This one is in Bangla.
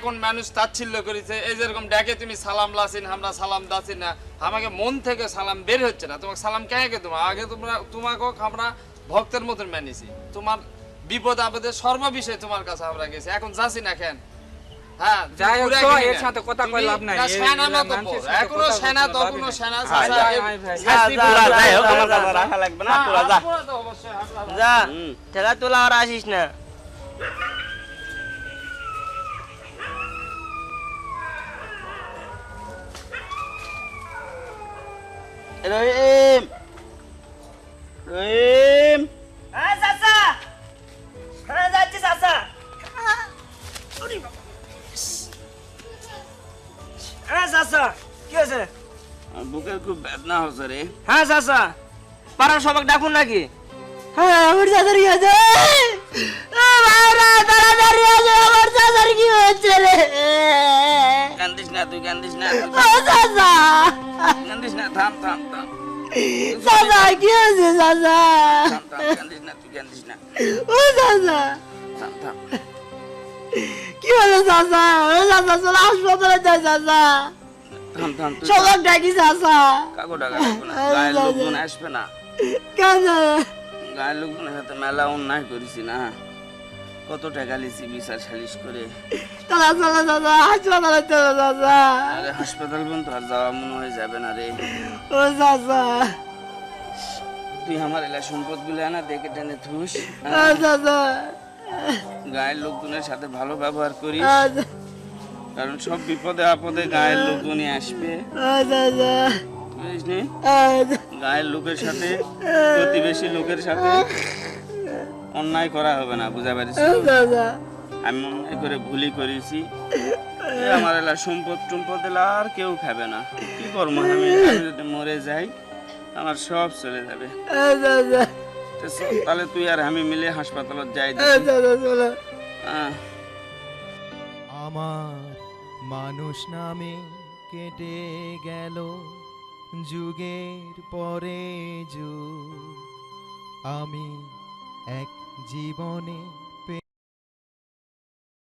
এখন মানুষ তাচ্ছিল্য করেছে, এই যেরকম ডাকে তুমি সালাম লাসিন আমরা সালাম দাসিন না, আমাকে মন থেকে সালাম বের হচ্ছে না। তোমাকে সালাম কে তোমার আগে তোমাকে আমরা ভক্তের মতন মানিছি, তোমার বিপদ আপদে সর্ববিষয়ে তোমার কাছে আমরা গেছি, এখন যাচ্ছি না কেন? হ্যাঁ যাই হোক এর সাথে কথা কই লাভ নাই, সেনা মত এখনো সেনা তখনো সেনা যাই হোক আমার কথা রাখা লাগবে না, তোরা যা যা ঠেলা তোলা আর আসিস না। রহিম রহিম হ্যাঁ চাচা, হ্যাঁ যাচ্ছি চাচা। হ্যাঁ চাচা, কি হয়েছে? বুকের খুব বেদনা হচ্ছে রে। হ্যাঁ চাচা, পাড়ার সবাই ডাকুন নাকি? হ্যাঁ আমার চাচার কি হয়েছে? তাড়াতাড়ি আছে, আমার চাচার কি হয়েছে রে? কান্দিস না তুই, কান্দিস না চাচা, কান্দিস না, থাম থাম থাম। চাচা কি হয়েছে চাচা? কান্দিস না তুই, কান্দিস না। ও চাচা থাম থাম। কি হলো চাচা? ও চাচা চলো হাসপাতালে যাই চাচা। থাম থাম তুই, সবাই ডাকি চাচা। কাকু ডাকা লাগবে না, গায়ের লোকজন আসবে না। কেন? গায়ের লোকজনের সাথে মেলা অন্যায় করেছি না, কত টাকা লিছি বিচার সালিশ করে। চলো চলো চাচা, হাসপাতালে চলো চাচা। আরে হাসপাতাল পর্যন্ত আর যাওয়া মনে হয় যাবে না রে। ও চাচা তুই আমার এলাকার সম্পদ গুলো আনা দেখে টেনে থুস। চাচা গায়ের লোকজনের সাথে ভালো ব্যবহার করিস, কারণ সব বিপদে আপদে গায়ের লোকজনই আসবে। বুঝিস নি? গায়ের লোকের সাথে প্রতিবেশী লোকের সাথে অন্যায় করা হবে না, বুঝা পারিস? আমি অন্যায় করে ভুলই করেছি, আমার এলাকার সম্পদ টম্পদ এলা আর কেউ খাবে না। কি করবো আমি যদি মরে যাই আমার সব চলে যাবে। তাহলে তুই আর আমি মিলে হাসপাতালে যাই। আমার মানুষ নামে কেটে গেল যুগের পরে যুগ, আমি এক জীবনে